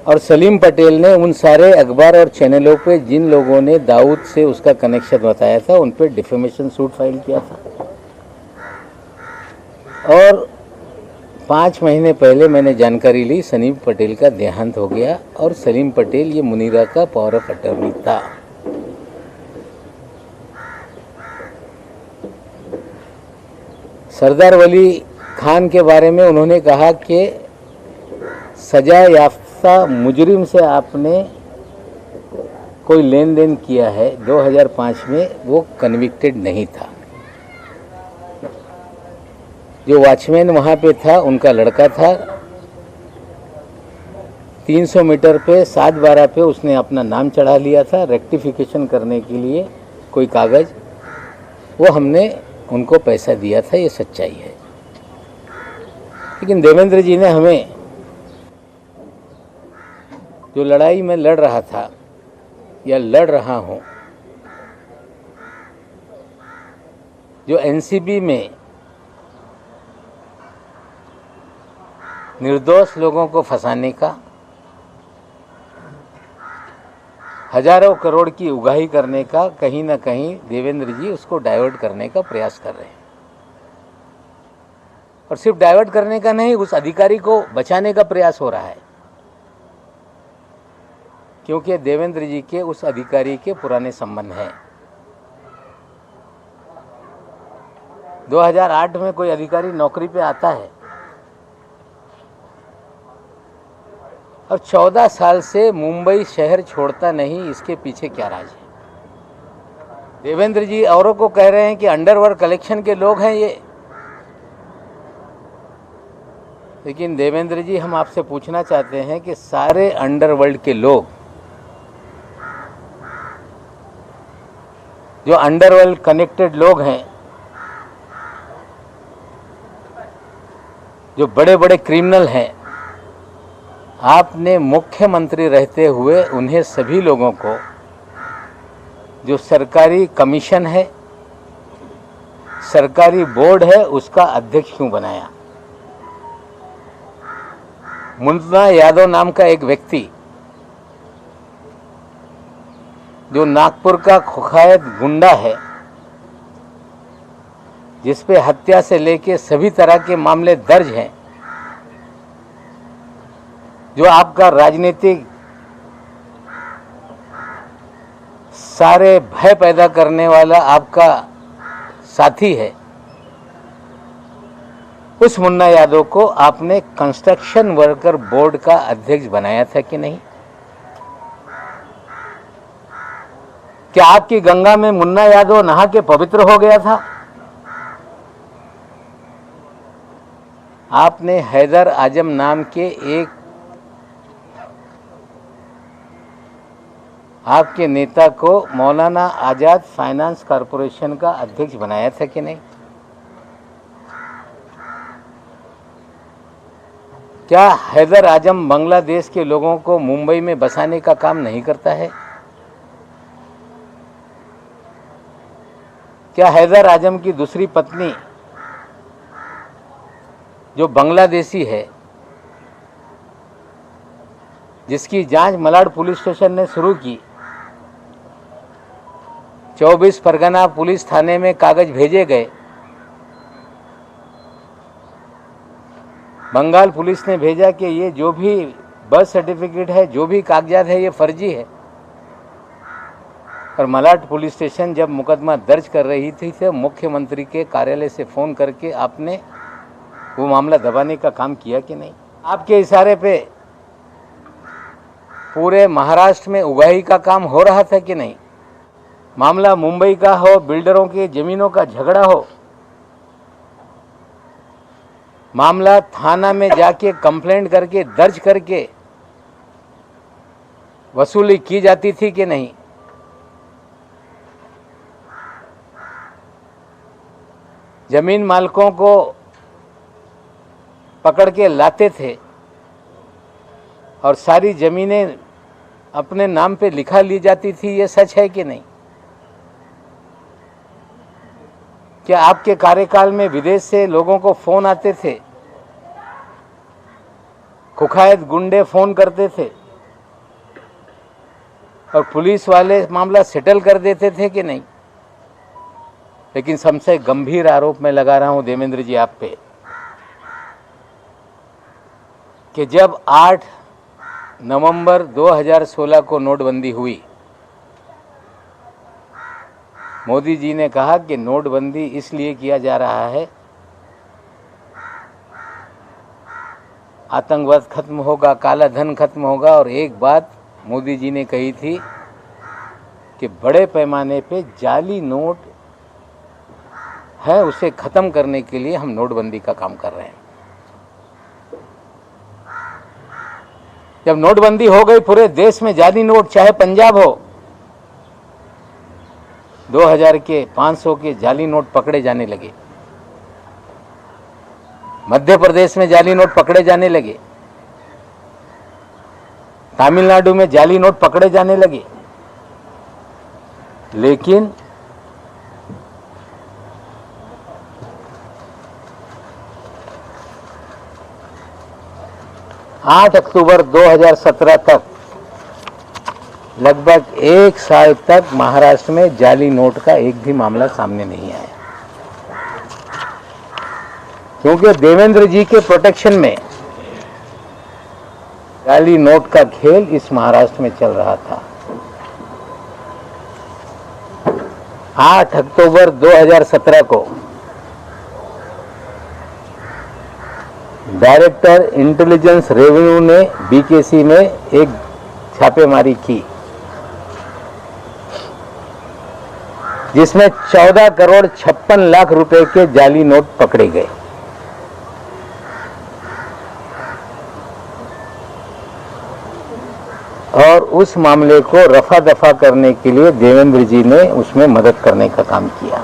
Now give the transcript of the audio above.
और सलीम पटेल ने उन सारे अखबार और चैनलों पे जिन लोगों ने दाऊद से उसका कनेक्शन बताया था उन पे डिफेमेशन सूट फाइल किया था। और 5 महीने पहले मैंने जानकारी ली सलीम पटेल का देहांत हो गया और सलीम पटेल ये मुनीरा का पावर ऑफ अटर्नी था। सरदार वली खान के बारे में उन्होंने कहा कि सजा याफ्ता मुजरिम से आपने कोई लेन देन किया है। 2005 में वो कन्विक्टेड नहीं था। जो वॉचमैन वहाँ पे था उनका लड़का था। 300 मीटर पे 7/12 पे उसने अपना नाम चढ़ा लिया था रेक्टिफिकेशन करने के लिए कोई कागज़, वो हमने उनको पैसा दिया था, ये सच्चाई है। लेकिन देवेंद्र जी ने हमें, जो लड़ाई में लड़ रहा था या लड़ रहा हूँ, जो एनसीबी में निर्दोष लोगों को फंसाने का, हजारों करोड़ की उगाही करने का, कहीं ना कहीं देवेंद्र जी उसको डाइवर्ट करने का प्रयास कर रहे हैं। और सिर्फ डाइवर्ट करने का नहीं, उस अधिकारी को बचाने का प्रयास हो रहा है, क्योंकि देवेंद्र जी के उस अधिकारी के पुराने संबंध हैं। 2008 में कोई अधिकारी नौकरी पे आता है और 14 साल से मुंबई शहर छोड़ता नहीं, इसके पीछे क्या राज है? देवेंद्र जी औरों को कह रहे हैं कि अंडरवर्ल्ड कलेक्शन के लोग हैं ये, लेकिन देवेंद्र जी हम आपसे पूछना चाहते हैं कि सारे अंडरवर्ल्ड के लोग, जो अंडरवर्ल्ड कनेक्टेड लोग हैं, जो बड़े बड़े क्रिमिनल हैं, आपने मुख्यमंत्री रहते हुए उन्हें सभी लोगों को जो सरकारी कमीशन है, सरकारी बोर्ड है, उसका अध्यक्ष क्यों बनाया? मुन्ना यादव नाम का एक व्यक्ति जो नागपुर का कुख्यात गुंडा है, जिस पे हत्या से लेके सभी तरह के मामले दर्ज हैं, जो आपका राजनीतिक सारे भय पैदा करने वाला आपका साथी है, उस मुन्ना यादव को आपने कंस्ट्रक्शन वर्कर बोर्ड का अध्यक्ष बनाया था कि नहीं? क्या आपकी गंगा में मुन्ना यादव नहा के पवित्र हो गया था? आपने हैदर आजम नाम के एक आपके नेता को मौलाना आजाद फाइनेंस कॉरपोरेशन का अध्यक्ष बनाया था कि नहीं? क्या हैदर आजम बांग्लादेश के लोगों को मुंबई में बसाने का काम नहीं करता है? क्या हैदर आजम की दूसरी पत्नी जो बांग्लादेशी है, जिसकी जांच मलाड पुलिस स्टेशन ने शुरू की, 24 परगना पुलिस थाने में कागज भेजे गए, बंगाल पुलिस ने भेजा कि ये जो भी बर्थ सर्टिफिकेट है, जो भी कागजात है, ये फर्जी है। और मलाड पुलिस स्टेशन जब मुकदमा दर्ज कर रही थी तो मुख्यमंत्री के कार्यालय से फ़ोन करके आपने वो मामला दबाने का काम किया कि नहीं? आपके इशारे पे पूरे महाराष्ट्र में उगाही का काम हो रहा था कि नहीं? मामला मुंबई का हो, बिल्डरों की ज़मीनों का झगड़ा हो, मामला थाना में जाके कंप्लेंट करके दर्ज करके वसूली की जाती थी कि नहीं? जमीन मालिकों को पकड़ के लाते थे और सारी ज़मीनें अपने नाम पे लिखा ली जाती थी, ये सच है कि नहीं? क्या आपके कार्यकाल में विदेश से लोगों को फ़ोन आते थे, कुख्यात गुंडे फ़ोन करते थे और पुलिस वाले मामला सेटल कर देते थे कि नहीं। लेकिन सबसे गंभीर आरोप मैं लगा रहा हूं देवेंद्र जी आप पे कि जब 8 नवंबर 2016 को नोटबंदी हुई, मोदी जी ने कहा कि नोटबंदी इसलिए किया जा रहा है, आतंकवाद खत्म होगा, काला धन खत्म होगा। और एक बात मोदी जी ने कही थी कि बड़े पैमाने पे जाली नोट है, उसे खत्म करने के लिए हम नोटबंदी का काम कर रहे हैं। जब नोटबंदी हो गई, पूरे देश में जाली नोट, चाहे पंजाब हो, 2000 के 500 के जाली नोट पकड़े जाने लगे। मध्य प्रदेश में जाली नोट पकड़े जाने लगे, तमिलनाडु में जाली नोट पकड़े जाने लगे। लेकिन आठ अक्टूबर 2017 तक, लगभग 1 साल तक महाराष्ट्र में जाली नोट का एक भी मामला सामने नहीं आया, क्योंकि देवेंद्र जी के प्रोटेक्शन में जाली नोट का खेल इस महाराष्ट्र में चल रहा था। 8 अक्टूबर 2017 को डायरेक्टर इंटेलिजेंस रेवेन्यू ने बीकेसी में एक छापेमारी की, जिसमें 14 करोड़ 56 लाख रुपए के जाली नोट पकड़े गए। और उस मामले को रफा दफा करने के लिए देवेंद्र जी ने उसमें मदद करने का काम किया।